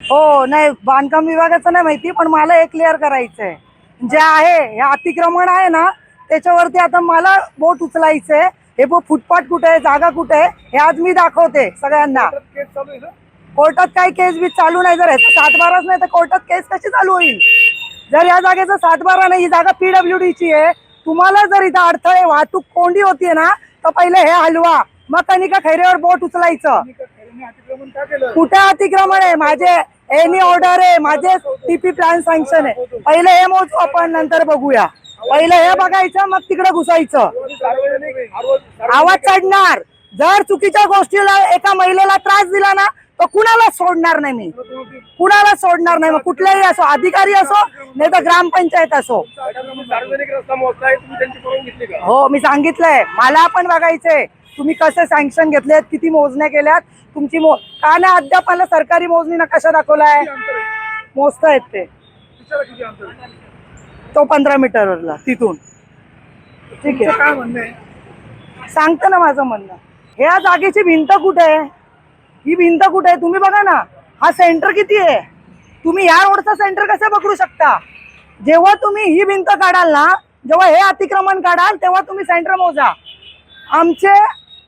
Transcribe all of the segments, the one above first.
हो नाही, बांधकाम विभागाचं नाही माहिती, पण मला हे क्लिअर करायचंय. जे आहे हे अतिक्रमण आहे ना, त्याच्यावरती आता मला बोट उचलायचंय. हे फुटपाथ कुठे आहे, जागा कुठे आहे, हे आज मी दाखवते सगळ्यांना. कोर्टात काही केस बी चालू नाही. जर ह्याचा 7/12 नाही तर कोर्टात केस कशी चालू होईल? जर या जागेचा 7/12 नाही, ही जागा PWDची आहे. तुम्हाला जर इथं अडथळे वाहतूक कोंडी होतीये ना, तर पहिले हे हलवा, मग कनिका खैरेवर बोट उचलायचं. कुठे अतिक्रमण आहे? माझे एनी ऑर्डर आहे, माझे TP प्लॅन सँक्शन आहे. पहिले हे मोजू आपण, नंतर बघूया. पहिले हे बघायचं, मग तिकडे घुसायचं. आवाज चढणार. जर चुकीच्या गोष्टीला एका महिलेला त्रास दिला ना, तर कुणाला सोडणार नाही मी, कुणाला सोडणार नाही. मग कुठलाही असो, अधिकारी असो नाही तर ग्रामपंचायत असो. हो, मी सांगितलंय. मला पण बघायचंय तुम्ही कसे सँक्शन घेतलेत, किती मोजण्या केल्यात तुमची. का नाही अद्याप मला सरकारी मोजणी नकाशा दाखवलाय? मोजतायत ते तो 15 मीटरवरला तिथून. ठीक आहे, काय म्हणणं सांगते ना माझं म्हणणं. ह्या जागेची भिंत कुठे आहे? ही भिंत कुठे आहे तुम्ही बघा ना. हा सेंटर किती आहे? तुम्ही या रोडचा सेंटर कसं पकडू शकता? जेव्हा तुम्ही ही भिंत काढाल ना, जेव्हा हे अतिक्रमण काढाल, तेव्हा तुम्ही सेंटर मोजा. आमचे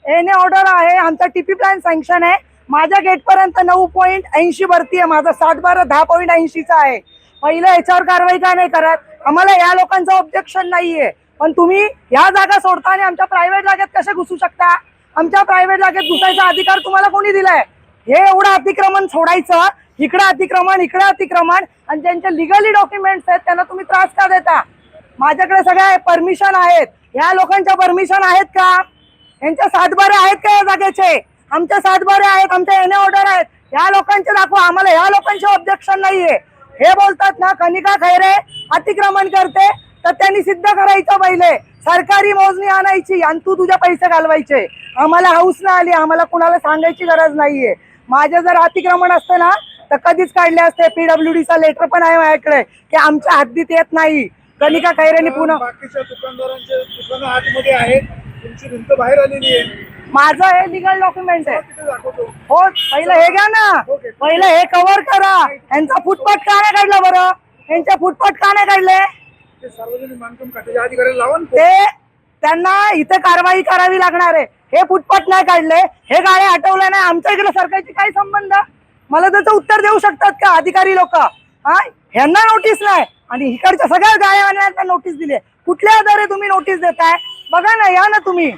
एने ऑर्डर आहे, आमचा TP प्लॅन सँक्शन आहे. माझ्या गेटपर्यंत 9.80 भरती आहे. माझा 7/12 10.80चा आहे. पहिले याच्यावर कारवाई का नाही करत? आम्हाला या लोकांचं ऑब्जेक्शन नाहीये, पण तुम्ही या जागा सोडता आणि आमच्या प्रायव्हेट जागेत कसे घुसू शकता? आमच्या प्रायव्हेट जागेत घुसायचा अधिकार तुम्हाला कोणी दिलाय? हे एवढं अतिक्रमण सोडायचं, इकडे अतिक्रमण, इकडे अतिक्रमण, आणि ज्यांचे लिगली डॉक्युमेंट्स आहेत त्यांना तुम्ही त्रास का देता? माझ्याकडे सगळ्या परमिशन आहेत. या लोकांच्या परमिशन आहेत का? यांच्या 7/12 आहेत का या जागेचे? आमच्या 7/12 आहेत, आमच्या एने ऑर्डर आहेत. या लोकांचे दाखवा आम्हाला. या लोकांचे ऑब्जेक्शन नाहीये. हे बोलतात ना कनिका खैरे अतिक्रमण करते, तर त्यांनी सिद्ध करायचं. पहिले सरकारी मोजणी आणायची आणि तू तुझे पैसे घालवायचे. आम्हाला हाऊस ना आली, आम्हाला कुणाला सांगायची गरज नाहीये. माझे जर अतिक्रमण असते ना तर कधीच काढले असते. PWDचा लेटर पण आहे माझ्याकडे की आमच्या हद्दीत येत नाही. कनिका खैरेंनी पुन्हा बाकीच्या दुकानदारांचे दुकानं आतमध्ये आहेत, तुमची भिंत बाहेर आलेली आहे. माझं हे लिगल डॉक्युमेंट आहे. हो, पहिलं हे घ्या ना, पहिलं हे कव्हर करा. यांचा फुटपाथ का नाही काढला बरं? यांच्या फुटपाथ का नाही काढले? सार्वजनिक बांधकाम खात्याच्या अधिकाऱ्याला लावून ते त्यांना इथे कारवाई करावी लागणार आहे. हे फुटपाथ नाही काढले, हे गाळे हटवले नाही, आमच्या इकडे सरकारची काय संबंध? मला त्याचं उत्तर देऊ शकतात का अधिकारी लोक? ह्यांना नोटीस नाही आणि इकडच्या सगळ्या गाळ्यावाल्यांना नोटीस दिली. कुठल्या आधारे तुम्ही नोटीस देताय? बघा ना, या ना तुम्ही.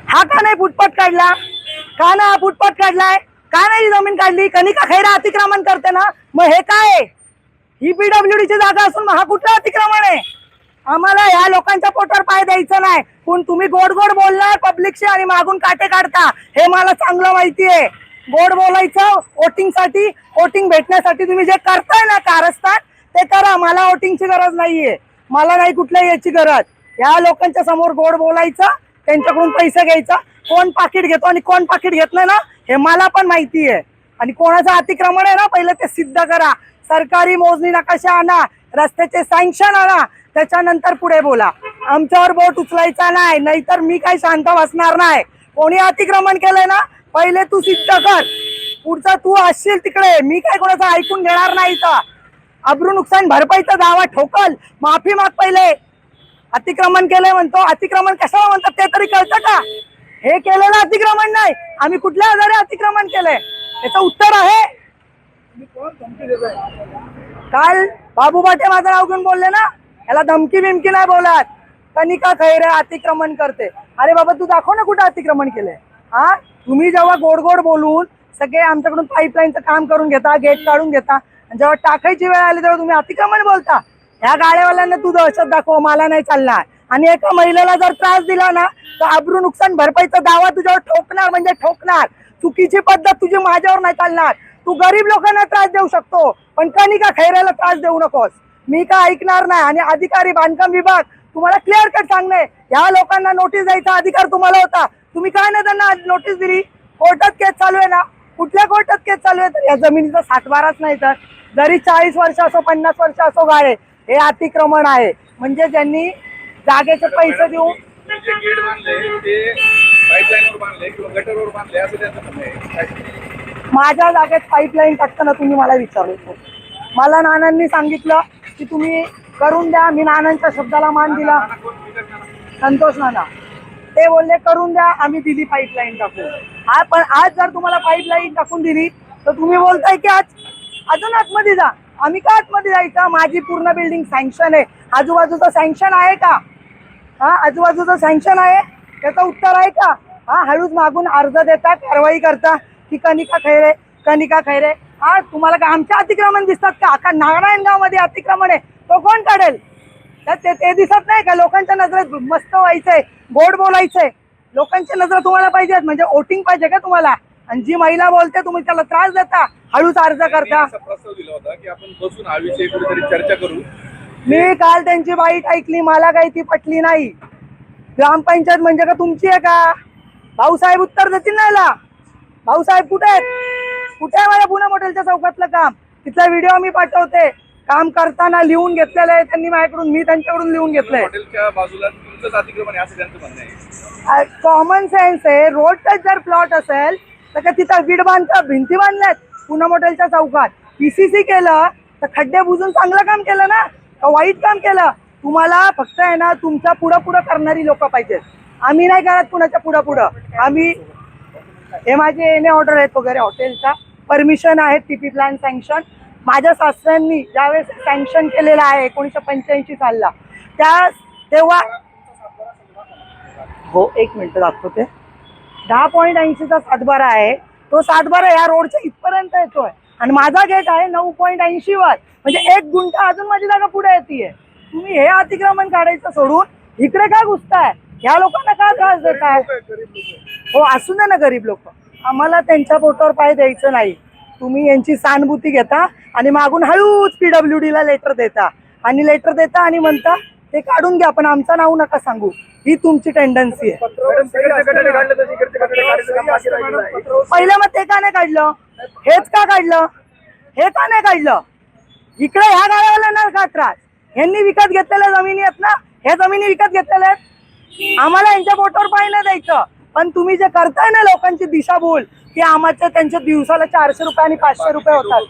हा का नाही फुटपाथ काढला? का नाही हा फुटपाथ काढलाय? का नाही जमीन काढली? कनिका खैरा अतिक्रमण करते ना, मग हे काय? ही PWDची जागा असून मग हा कुठला अतिक्रमण आहे? आम्हाला या लोकांच्या पोटावर पाय द्यायचं नाही. पण तुम्ही गोड गोड बोलणार पब्लिकशी आणि मागून काटे काढता, हे मला चांगलं माहिती आहे. गोड बोलायचं वोटिंगसाठी, वोटिंग भेटण्यासाठी तुम्ही जे करताय ना कारस्थान, ते करा. मला वोटिंगची गरज नाहीये, मला नाही कुठल्याही याची गरज. या लोकांच्या समोर गोड बोलायचं, त्यांच्याकडून पैसे घ्यायचा. कोण पाकिट घेतो आणि कोण पाकिट घेत नाही ना, हे मला पण माहिती आहे. आणि कोणाचं अतिक्रमण आहे ना, पहिले ते सिद्ध करा. सरकारी मोजणी नकाशा आणा, रस्त्याचे सँक्शन आणा, त्याच्यानंतर पुढे बोला. आमच्यावर बोट उचलायचा नाही, नाहीतर मी काही शांत बसणार नाही. कोणी अतिक्रमण केलंय ना, पहिले तू सिद्ध कर. पुढचा तू असशील तिकडे, मी काय कोणाचं ऐकून घेणार नाही. तर अब्रू नुकसान भरपाईचा दावा ठोकल, माफी माग. पहिले अतिक्रमण केलंय म्हणतो, अतिक्रमण कशाला म्हणतात ते तरी कळतं का? हे केलेलं अतिक्रमण नाही, आम्ही कुठल्या आधारे अतिक्रमण केलंय याचं उत्तर आहे. काल बाबू बाटे माझं नाव घेऊन बोलले ना, याला धमकी बिमकी नाही बोलत. कनिका खैरे अतिक्रमण करते. अरे बाबा, तू दाखव ना कुठं अतिक्रमण केलंय. तुम्ही जेव्हा गोड गोड बोलून सगळे आमच्याकडून पाईपलाईनचं काम करून घेता, गेट काढून घेता, आणि जेव्हा टाकायची वेळ आली तेव्हा तुम्ही अतिक्रमण बोलता. ह्या गाड्यावाल्यांना तू दहशत दाखव, मला नाही चालणार. आणि एका महिलेला जर त्रास दिला ना, तर अब्रू नुकसान भरपाईचा दावा तुझ्यावर ठोकणार म्हणजे ठोकणार. चुकीची पद्धत तुझी माझ्यावर नाही चालणार. तू गरीब लोकांना त्रास देऊ शकतो, पण कनिका खैरेला त्रास देऊ नकोस. मी काय ऐकणार नाही. आणि अधिकारी बांधकाम विभाग तुम्हाला क्लिअर कट सांगणे, या लोकांना नोटीस द्यायचा अधिकार तुम्हाला होता. तुम्ही काय नाही त्यांना नोटीस दिली? कोर्टात केस चालू आहे ना. कुठल्या कोर्टात केस चालू आहे? तर या जमिनीचा 7/12 नाही, तर जरी 40 वर्ष असो 50 वर्ष असो गाळे, हे अतिक्रमण आहे. म्हणजे ज्यांनी जागेचे पैसे देऊन गेट बांधले ते पाईपलाईनवर बांधले किंवा गटरवर बांधले असं त्यांचं म्हणणं आहे. माझ्या जागेत पाईपलाईन टाकताना तुम्ही मला विचारलं. मला नानांनी सांगितलं की तुम्ही करून द्या. मी नानांच्या शब्दाला मान दिला. संतोष नाना ते बोलले करून द्या, आम्ही दिली पाईपलाईन टाकून. पण आज जर तुम्हाला पाईपलाईन टाकून दिली तर तुम्ही बोलताय की आज अजून आतमध्ये जा. आम्ही का आतमध्ये जायचं? माझी पूर्ण बिल्डिंग सँक्शन आहे. आजूबाजूचं सँक्शन आहे का? हा, आजूबाजूचं सँक्शन आहे, त्याचं उत्तर आहे का? हा, हळूच मागून अर्ज देता, कारवाई करता की कनिका खैरे. हा, तुम्हाला का आमच्या अतिक्रमण दिसतात का? अख्खा नारायणगाव मध्ये अतिक्रमण आहे, तो कोण काढेल? ते दिसत नाही का? लोकांच्या नजरेत मस्त व्हायचंय, गोड बोलायचंय, लोकांच्या नजर तुम्हाला पाहिजेत. म्हणजे वोटिंग पाहिजे का तुम्हाला? आणि जी महिला बोलते तुम्ही त्याला त्रास देता, हळूच अर्ज करता. प्रस्ताव दिला होता की आपण बसून हा विषय कुठेतरी चर्चा करू. मी काल त्यांची बाईट ऐकली, मला काही ती पटली नाही. ग्रामपंचायत म्हणजे का तुमची आहे का? भाऊसाहेब उत्तर देतील ना याला. भाऊसाहेब कुठे आहेत? कुठे आहे माझ्या पुणे मॉडेलच्या चौकातलं काम? तिथला व्हिडिओ मी पाठवते. काम करताना लिहून घेतलेलं आहे त्यांनी माझ्याकडून, मी त्यांच्याकडून लिहून घेतलंय. हॉटेलच्या बाजूला तुमचंच अतिक्रमण आहे असं त्यांचं म्हणणं आहे. कॉमन सेन्स आहे. रोड टच जर प्लॉट असेल तर का तिथं वीड बांधता, भिंती बांधल्यात पुणे मॉडेलच्या चौकात? पीसीसी केलं तर खड्डे बुजून चांगलं काम केलं ना, का वाईट काम केलं? तुम्हाला फक्त आहे ना तुमच्या पुढं करणारी लोक पाहिजेत. आम्ही नाही करत कुणाच्या पुढं. आम्ही हे माझे एने ऑर्डर आहेत वगैरे हॉटेलचा, परमिशन आहे, टीपी प्लॅन सँक्शन. माझ्या सासऱ्यांनी ज्यावेळेस सँक्शन केलेलं आहे 1985 सालला, तेव्हा हो, 1 मिनिट दाखवते. 10.80चा सातबारा आहे. तो सातबारा या रोडच्या इथपर्यंत येतोय आणि माझा गेट आहे 9.80 वर. म्हणजे 1 गुंठा अजून माझी जागा पुढे येते. तुम्ही हे अतिक्रमण काढायचं सोडून इकडे काय घुसताय? ह्या लोकांना का त्रास देताय? हो, असू दे ना गरीब लोक, आम्हाला त्यांच्या पोटावर पाय द्यायचं नाही. तुम्ही यांची सहानुभूती घेता आणि मागून हळूच PWD ला लेटर देता आणि म्हणता ते काढून घ्या, पण आमचं नाव नका सांगू. ही तुमची टेंडन्सी आहे. पहिलं मग ते का नाही काढलं? हेच का काढलं? हे का नाही काढलं? इकडे ह्या गाड्यावाल्यांना का त्रास? यांनी विकत घेतलेल्या जमिनी आहेत ना, ह्या जमिनी विकत घेतलेल्या आहेत. आम्हाला यांच्या पोटावर पाय नाही द्यायचं. पण तुम्ही जे करताय ना लोकांची दिशाभूल, की आम्हाला त्यांच्या दिवसाला 400 रुपये आणि 500 रुपये होतात.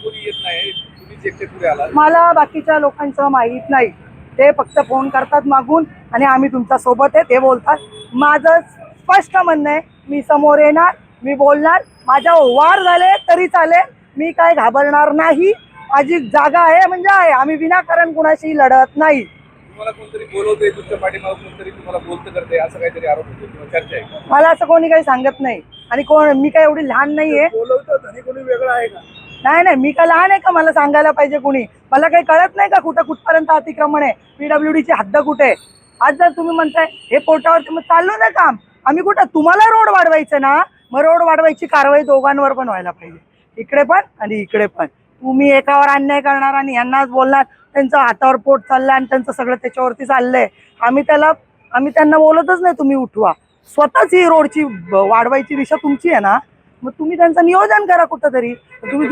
मला बाकीच्या लोकांचं माहित नाही. ते फक्त फोन करतात मागून आणि आम्ही तुमच्या सोबत आहे ते बोलतात. माझं स्पष्ट म्हणणं आहे, मी समोर येणार, मी बोलणार. माझ्या वार झाले तरी चालेल, मी काय घाबरणार नाही. माझी जागा आहे म्हणजे आहे. आम्ही विनाकारण कुणाशी लढत नाही. तुम्हाला कोणतरी बोलवते, तुमच्या पाठीमागे कोणतरी तुम्हाला बोलतं करते, असं काहीतरी आरोप होतो किंवा चर्चा आहे? मला असं कोणी काही सांगत नाही. आणि मी काय एवढी लहान नाहीये. बोलवतं आणि कोणी वेगळं आहे का? नाही, मी काय लहान आहे का मला सांगायला पाहिजे कुणी? मला काही कळत नाही का कुठपर्यंत अतिक्रमण आहे, PWD ची हद्द कुठे? आज जर तुम्ही म्हणताय हे पोटावर, मग चाललो ना काम. आम्ही कुठं? तुम्हाला रोड वाढवायचं ना, मग रोड वाढवायची कारवाई दोघांवर पण व्हायला पाहिजे, इकडे पण आणि इकडे पण. तुम्ही एकावर अन्याय करणार आणि यांनाच बोलणार त्यांचं हातावर पोट चाललंय आणि त्यांचं सगळं त्याच्यावरती चाललंय. आम्ही त्यांना बोलतच नाही तुम्ही उठवा. स्वतःच ही रोडची वाढवायची दिशा तुमची आहे ना, मग तुम्ही त्यांचं नियोजन करा कुठंतरी. तुम्ही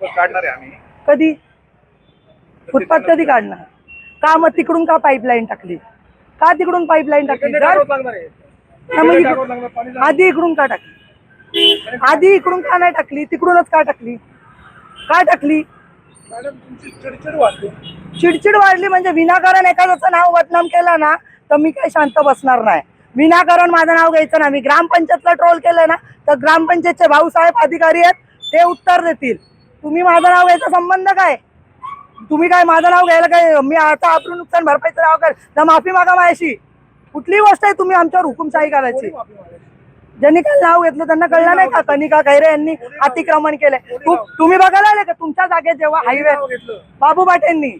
काढणार आहे आम्ही कधी फुटपाथ कधी काढणार का? मग तिकडून का पाईपलाईन टाकली? का तिकडून पाईपलाईन टाकली? आधी इकडून का टाकली? आधी इकडून का नाही टाकली? तिकडूनच का टाकली? चिडचिड वाढली म्हणजे विनाकारण एखाद्याचं नाव बदनाम केलं ना तर मी काही शांत बसणार नाही. विनाकारण माझं नाव घ्यायचं ना. मी ग्रामपंचायतला ट्रोल केलं ना तर ग्रामपंचायतचे भाऊसाहेब अधिकारी आहेत, ते उत्तर देतील. तुम्ही माझं नाव घ्यायचा संबंध काय? तुम्ही काय माझं नाव घ्यायला काय? मी आता आपलं नुकसान भरपाईचं नाव काय तर माफी मागा माझ्याशी. कुठली गोष्ट आहे तुम्ही आमच्यावर हुकुमशाही करायची? ज्यांनी काल नाव घेतलं त्यांना कळलं नाही का कनिका खैरे यांनी अतिक्रमण केलंय? तुम्ही बघायला आले का तुमच्या जागेत जेव्हा हायवे बाबू बाटेंनी,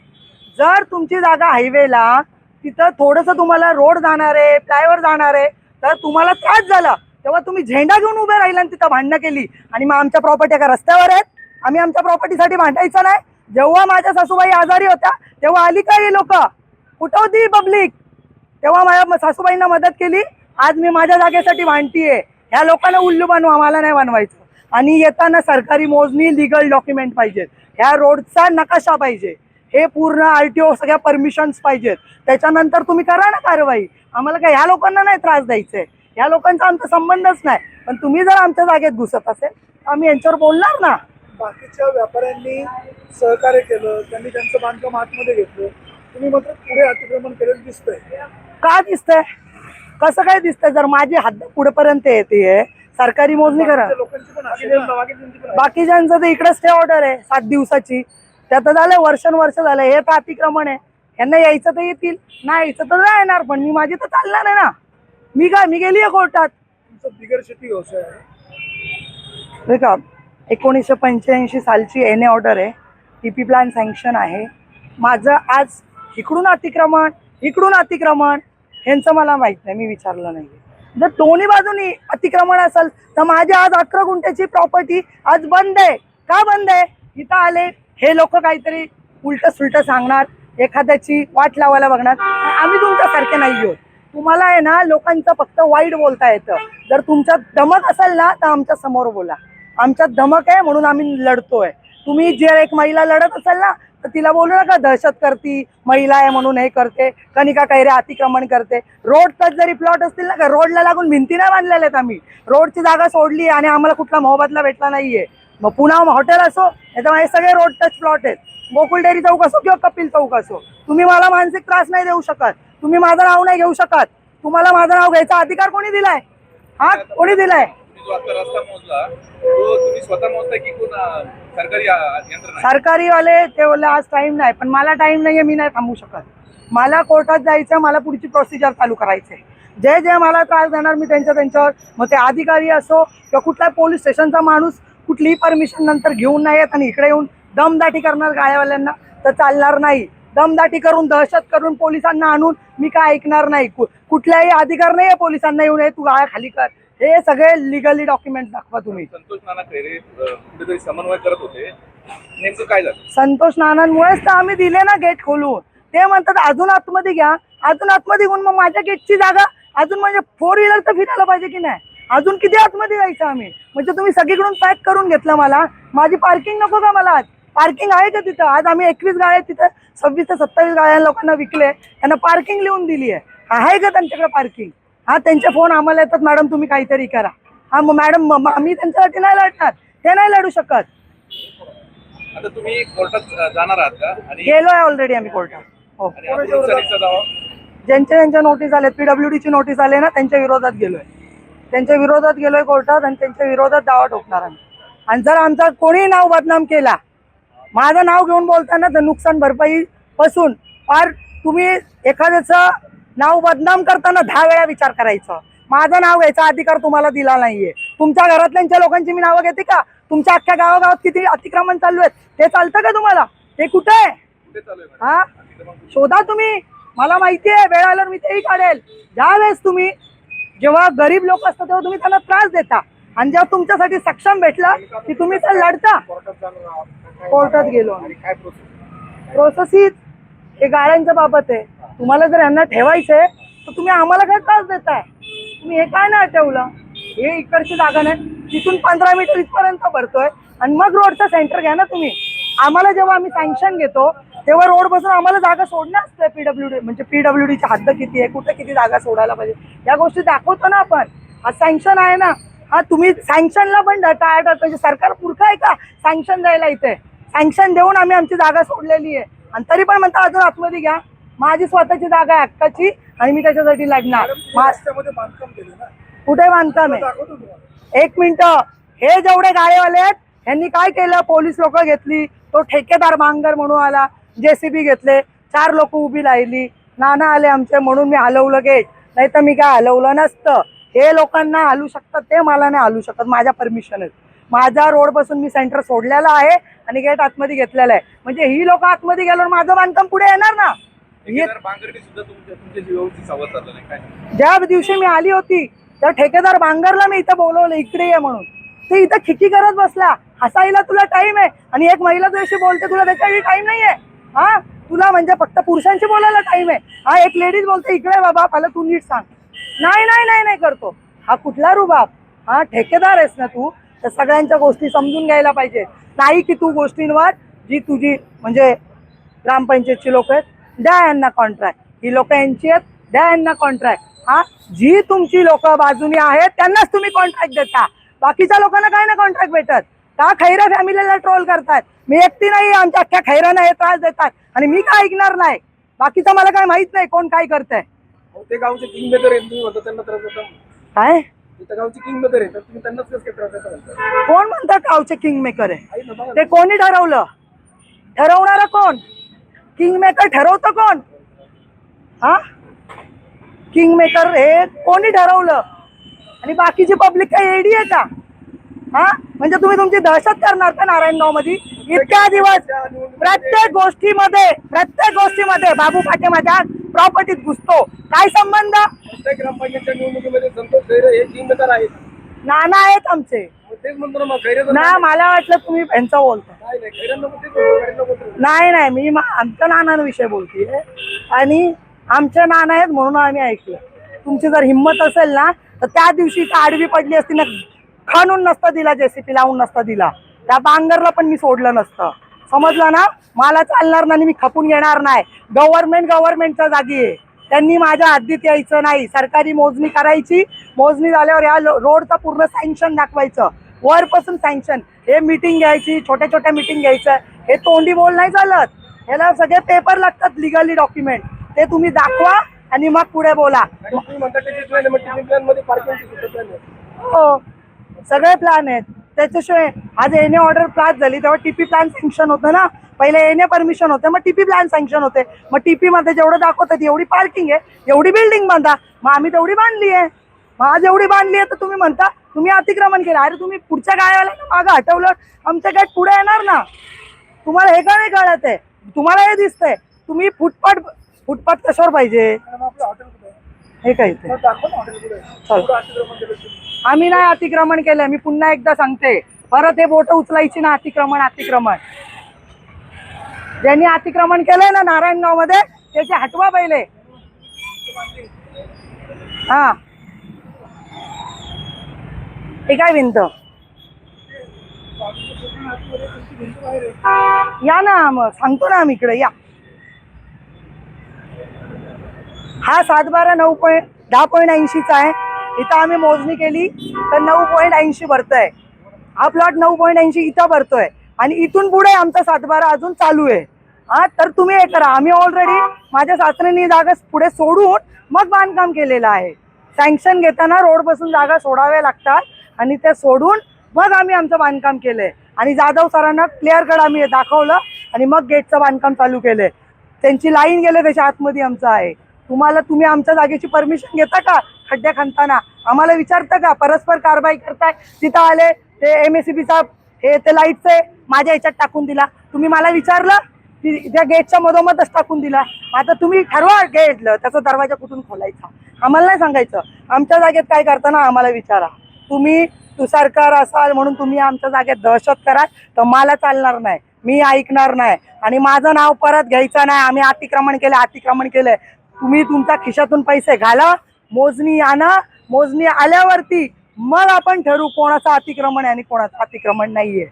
जर तुमची जागा हायवेला तिथं थोडस तुम्हाला रोड जाणार आहे, फ्लायओव्हर जाणार आहे, तर तुम्हाला त्रास झाला तेव्हा तुम्ही झेंडा घेऊन उभे राहिला आणि तिथं भांडणं केली. आणि मग आमच्या प्रॉपर्टी का रस्त्यावर आहेत? आम्ही आमच्या प्रॉपर्टीसाठी भांडायचं नाही? जेव्हा माझ्या सासूबाई आजारी होत्या तेव्हा आली का ही लोक? कुठं होती पब्लिक? तेव्हा माझ्या सासूबाईंना मदत केली. आज मी माझ्या जागेसाठी भांडतीये. ह्या लोकांना उल्लू बनवा, मला नाही बनवायचं. आणि येताना सरकारी मोजणी, लिगल डॉक्युमेंट पाहिजेत, ह्या रोडचा नकाशा पाहिजे, हे पूर्ण RTO सगळ्या परमिशन्स पाहिजेत. त्याच्यानंतर तुम्ही करा ना कारवाई. आम्हाला काय ह्या लोकांना नाही त्रास द्यायचे, ह्या लोकांचा आमचा संबंधच नाही. पण तुम्ही जर आमच्या जागेत घुसत असेल आम्ही यांच्यावर बोलणार ना. बाकीच्या व्यापाऱ्यांनी सहकार्य केलं, त्यांनी त्यांचं बांधकाम आतमध्ये घेतलं, तुम्ही मात्र पुढे अतिक्रमण केलेलं दिसतंय. का दिसतंय? कसं काय दिसतंय? जर माझी हद्द पुढेपर्यंत येते, सरकारी मोजणी करा. बाकीच्या लोकांची पण असेल ना. बाकीच्यांचं तर इकडे स्टे ऑर्डर आहे 7 दिवसाची, त्यात झालंय वर्ष झालं. हे तर अतिक्रमण आहे. यांना यायचं तर येतील, नाही यायचं तर नाही येणार. पण मी माझी तर चालणार आहे ना. मी गेली आहे कोर्टात. तुमचं बिगर शेती व्यवसाय आहे. बरं का, 1985 सालची एन ए ऑर्डर आहे, टीपी प्लॅन सँक्शन आहे. माझं आज इकडून अतिक्रमण ह्यांचं मला माहित नाही, मी विचारलं नाही. जर दोन्ही बाजूनी अतिक्रमण असेल तर माझी आज 11 गुंठ्याची प्रॉपर्टी आज बंद आहे. का बंद आहे? इथं आले हे लोक काहीतरी उलट सुलट सांगणार, एखाद्याची वाट लावायला बघणार. आम्ही तुमच्यासारखे नाही आहोत. तुम्हाला आहे ना लोकांचं फक्त वाईट बोलता येतं. जर तुमच्यात धमक असेल ना तर आमच्या समोर बोला. आमच्यात धमक आहे म्हणून आम्ही लढतोय. तुम्ही जर एक महिला लढत असेल ना तर तिला बोलू नका दहशत करती, महिला आहे म्हणून हे करते, कनिका कैरे अतिक्रमण करते. रोड टच जरी प्लॉट असतील ना, का रोडला लागून भिंती नाही बांधलेल्या आहेत. आम्ही रोडची जागा सोडली आणि आम्हाला कुठला मोबदला भेटला नाहीये. मग पुन्हा हॉटेल असो, याच्यामध्ये सगळे रोड टच प्लॉट आहेत. गोकुळ डेअरी चौक असो किंवा कपिल चौक असो, तुम्ही मला मानसिक त्रास नाही देऊ शकत. तुम्ही माझं नाव नाही घेऊ शकत. तुम्हाला माझं नाव घ्यायचा अधिकार कोणी दिलाय? हा, कोणी दिलाय? जो आता रस्ता मोजला तो तुम्ही स्वतः मोजताय की कोण सरकारी यंत्रणा? सरकारी वाले ते बोलले आज टाइम नाही, पण मला टाइम नाहीये, मी नाही थांबू शकत. मला कोर्टात जायचं, मला पुढची प्रोसिजर चालू करायचंय. जे मला त्रास देणार मी त्यांच्यावर, मग ते अधिकारी असो किंवा कुठला पोलीस स्टेशनचा माणूस कुठलीही परमिशन नंतर घेऊन नाही येत आणि इकडे येऊन दमदाटी करणार गाड्यावाल्यांना तर चालणार नाही. दमदाटी करून दहशत करून पोलिसांना आणून मी काय ऐकणार नाही. कुठलाही अधिकार नाहीये पोलिसांना येऊन तू गाड्या खाली कर. हे सगळे लिगली डॉक्युमेंट दाखवा तुम्ही. संतोष नाना खैरे कुठेतरी समन्वय करत होते, नेमकं काय झालं? संतोष नानांमुळेच तर आम्ही दिले ना गेट खोलून. ते म्हणतात अजून आतमध्ये घ्या, अजून आतमध्ये घेऊन. मग माझ्या गेटची जागा अजून म्हणजे 4 व्हीलर तर फिरायला पाहिजे की नाही? अजून किती आतमध्ये जायचं आम्ही? म्हणजे तुम्ही सगळीकडून पॅक करून घेतलं मला. माझी पार्किंग नको का? मला आज पार्किंग आहे का तिथं? आज आम्ही 21 गाड्या तिथं 26 ते 27 गाड्या लोकांना विकले, त्यांना पार्किंग लिहून दिली आहे. आहे का त्यांच्याकडे पार्किंग? हा, त्यांचे फोन आम्हाला येतात, मॅडम तुम्ही काहीतरी करा. हा, मग मॅडम आम्ही त्यांच्यासाठी नाही लढणार, ते नाही लढू शकत. आता तुम्ही कोर्टात जाणार आहात का? आणि गेलोय ऑलरेडी आम्ही कोर्टात. हो, आणि अमृतसरीचा दावा ज्यांच्या नोटीस आले, PWDची नोटीस आले ना, त्यांच्या विरोधात गेलोय कोर्टात आणि त्यांच्या विरोधात दावा ठोकणार आम्ही. आणि जर आमचा कोणी नाव बदनाम केला, माझं नाव घेऊन बोलताना तर नुकसान भरपाई पासून फार तुम्ही एखाद्याचं नाव बदनाम करताना 10 वेळा विचार करायचा. माझं नाव घ्यायचा अधिकार तुम्हाला दिला नाहीये. तुमच्या घरातल्यांच्या लोकांची मी नावं घेते का? तुमच्या अख्ख्या गावागावात किती अतिक्रमण चालू आहेत ते चालतं का तुम्हाला? ते कुठे आहे? कुठे चालू आहे? हा, शोधा तुम्ही. मला माहिती आहे, वेळ आल्यावर मी तेही काढेल. ज्यावेळेस तुम्ही जेव्हा गरीब लोक असतात तेव्हा तुम्ही त्यांना त्रास देता, आणि जेव्हा तुमच्यासाठी सक्षम भेटला की तुम्ही तर लढता. कोर्टात गेलो. प्रोसेस हे गाड्यांच्या बाबत आहे. तुम्हाला जर यांना ठेवायचंय तर तुम्ही आम्हाला काय त्रास देताय? तुम्ही हे काय नाही ठेवलं? हे इकडची जागा नाही, तिथून 15 मीटर इथपर्यंत भरतोय आणि मग रोडचा सेंटर घ्या ना तुम्ही. आम्हाला जेव्हा आम्ही सँक्शन घेतो तेव्हा रोड बसून आम्हाला जागा सोडणं असतं. PWD म्हणजे PWDची हद्द किती आहे, कुठे किती जागा सोडायला पाहिजे, या गोष्टी दाखवतो ना आपण. हा सँक्शन आहे ना. हा, तुम्ही सँक्शनला पण टाळतात. म्हणजे सरकार मूर्ख आहे का सँक्शन द्यायला? इथे सँक्शन देऊन आम्ही आमची जागा सोडलेली आहे आणि तरी पण म्हणता अजून आतमध्ये घ्या. माझी स्वतःची जागा आहे हक्काची आणि मी त्याच्यासाठी लढणार. रस्त्यामध्ये बांधकाम केलं ना, कुठे बांधकाम आहे? दाखवतो तुम्हाला. 1 मिनिट. हे जेवढे गाडेवाले आहेत यांनी काय केलं? पोलीस लोक घेतली, तो ठेकेदार बांगर म्हणून आला, JCB घेतले, 4 लोक उभी राहिली. नाना आले आमचे म्हणून मी हलवलं गेट, नाही तर मी काय हलवलं नसतं. हे लोकांना हलू शकतात, ते मला नाही हलू शकत. माझ्या परमिशन. माझा रोड पासून मी सेंटर सोडलेला आहे आणि गेट आतमध्ये घेतलेला आहे. म्हणजे ही लोक आतमध्ये गेल्यावर माझं बांधकाम पुढे येणार ना. बांगरने सुद्धा तुमच्या व्यवस्थित संवाद साधला नाही काय? ज्या दिवशी मी आली होती त्या ठेकेदार बांगरला मी इथं बोलवलं, इकडे ये म्हणून. ते इथं खिकी करत बसला. हसायला तुला टाइम आहे आणि एक महिला तुझ्याशी बोलते, तुला त्याच्यासाठी टाइम नाहीये? हा, तुला म्हणजे फक्त पुरुषांशी बोलायला टाइम आहे? हा, एक लेडीज बोलते इकडे बाबा, मला तू नीट सांग. नाही नाही नाही नाही करतो. हा कुठला रुबाब? हा, ठेकेदार आहेस ना तू, तर सगळ्यांच्या गोष्टी समजून घ्यायला पाहिजे. नाही की तू गोष्टींवर जी तुझी म्हणजे ग्रामपंचायतची लोक आहेत, द्या यांना कॉन्ट्रॅक्ट. ही लोक यांची आहेत, द्या यांना कॉन्ट्रॅक्ट. हा, जी तुमची लोक बाजूनी आहेत त्यांनाच तुम्ही कॉन्ट्रॅक्ट देता. बाकीच्या लोकांना काय ना कॉन्ट्रॅक्ट भेटत का? खैरा फॅमिलीला ट्रोल करतात. मी एकटी नाही, आमच्या अख्ख्या खैरांना हे त्रास देतात आणि मी काय ऐकणार नाही? बाकीचं मला काय माहित नाही कोण काय करतंय. ते गावचे किंग मेकर आहेत, तुम्ही म्हणता त्यांना त्रास देता. काय त्या गावचे किंग मेकर आहेत, तर तुम्ही त्यांनाच कसं काय त्रास देता म्हणता? कोण म्हणतात गावचे किंग मेकर आहे? आहे ना, बघा. ते कोणी ठरवलं? ठरवणारा कोण? किंग मेकर ठरवतं कोण? हा, किंग मेकर हे कोणी ठरवलं? आणि बाकीची पब्लिक काय एडी आहे का? हा, म्हणजे तुम्ही तुमची दहशत करणार का नारायणगाव मध्ये इतक्या दिवस? प्रत्येक गोष्टीमध्ये बाबू पाटे माझ्या प्रॉपर्टीत घुसतो. काय संबंध? प्रत्येक ग्रामपंचायतच्या निवडणुकीमध्ये संतोष खैरे हे किंग मेकर आहेत. नाना आहेत आमचे मग तेच म्हणतो ना, मग खैरेचं ना. मला वाटलं तुम्ही यांचं बोलता. नाही नाही, खैऱ्यांना मग तेच म्हणतो, खैऱ्यांना बोलतो. नाही मी आमच्या नानांविषयी बोलतीये आणि आमच्या नाना आहेत म्हणून आम्ही ऐकलं. तुमची जर हिंमत असेल ना तर त्या दिवशी का आडवी पडली असती ना, खणून नसता दिला, जेसीपी लावून नसता दिला, त्या बांगरला पण मी सोडलं नसतं. समजलं ना? मला चालणार नाही, मी खपून घेणार नाही. गव्हर्नमेंटच्या जागी आहे. त्यांनी माझ्या हद्दीत यायचं नाही. सरकारी मोजणी करायची, मोजणी झाल्यावर या रोडचं पूर्ण सँक्शन दाखवायचं, वरपासून सँक्शन. हे मीटिंग घ्यायची, छोट्या मीटिंग घ्यायचं, हे तोंडी बोल नाही चालत. ह्याला सगळे पेपर लागतात, लिगली डॉक्युमेंट. ते तुम्ही दाखवा आणि मग पुढे बोला. आणि तुम्ही म्हणता टिपी प्लॅन आहे, मग टिपी प्लॅन मध्ये पार्किंगची सुद्धा प्लॅन आहे. हो, सगळे प्लॅन आहेत. त्याच्याशिवाय आज एने ऑर्डर पास झाली तेव्हा टीपी प्लॅन सँक्शन होतं ना. पहिले एने परमिशन होते, मग टीपी प्लॅन सँक्शन होते. मग टीपी मध्ये जेवढं दाखवतात एवढी पार्किंग आहे, एवढी बिल्डिंग बांधा. मग आम्ही तेवढी बांधली आहे. मग आज एवढी बांधली आहे तर तुम्ही म्हणता तुम्ही अतिक्रमण केलं. अरे तुम्ही पुढच्या गायला मागं हटवलं, आमच्या गाय पुढे येणार ना. तुम्हाला हे का नाही कळत आहे? तुम्हाला हे दिसतंय. तुम्ही फुटपाथ कशावर पाहिजे? मॅडम, आपलं हॉटेल कुठे आहे? हे काय ते मग दाखवा ना हॉटेल कुठे आहे. चल. कुठं अतिक्रमण केलं तुम्ही? आम्ही नाही अतिक्रमण केलं. मी पुन्हा एकदा सांगते, परत हे बोट उचलायची ना. अतिक्रमण ज्यांनी अतिक्रमण केलंय ना नारायणगाव मध्ये त्याचे हटवा पहिले. हा, हे काय भिंत? या ना, मग सांगतो ना आम्ही. इकडे या. हा 10.80चा आहे. इथं आम्ही मोजणी केली तर 9.80 भरतोय. हा प्लॉट 9.80 इथं भरतोय आणि इथून पुढे आमचा 7-12 अजून चालू आहे. हा, तर तुम्ही हे करा. आम्ही ऑलरेडी माझ्या सासऱ्यांनी जागा पुढे सोडून मग बांधकाम केलेलं आहे. सँक्शन घेताना रोड बसून जागा सोडाव्या लागतात आणि त्या सोडून मग आम्ही आमचं बांधकाम केलंय. आणि जाधव सरांना क्लिअर कट आम्ही दाखवलं आणि मग गेटचं बांधकाम चालू केलंय. त्यांची लाईन गेले त्याच्या आतमध्ये आमचं आहे. तुम्ही आमच्या जागेची परमिशन घेता का? खड्ड्या खणताना आम्हाला विचारता का? परस्पर कारवाई करताय. तिथं आले ते MSCBचा हे ते लाईटचे माझ्या ह्याच्यात टाकून दिला. तुम्ही मला विचारलं की त्या गेटच्या मधोमधच टाकून दिला. आता तुम्ही ठरवा गेटलं त्याचा दरवाजा कुठून खोलायचा. आम्हाला नाही सांगायचं. आमच्या जागेत काय करताना आम्हाला विचारा. तुम्ही सरकार असाल म्हणून तुम्ही आमच्या जागेत दहशत कराल तर मला चालणार नाही. मी ऐकणार नाही आणि माझं नाव परत घ्यायचं नाही. आम्ही अतिक्रमण केलंय. तुम्ही तुमच्या खिशातून पैसे घाला, मोजणी आणा. मोजणी आल्यावरती मग आपण ठरवू कोणाचं अतिक्रमण आहे आणि कोणाचं अतिक्रमण नाहीये.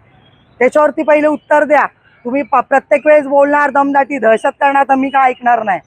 त्याच्यावरती पहिले उत्तर द्या. तुम्ही प्रत्येक वेळेस बोलणार दमदाटी, दहशत करणार तर मी काय ऐकणार नाही.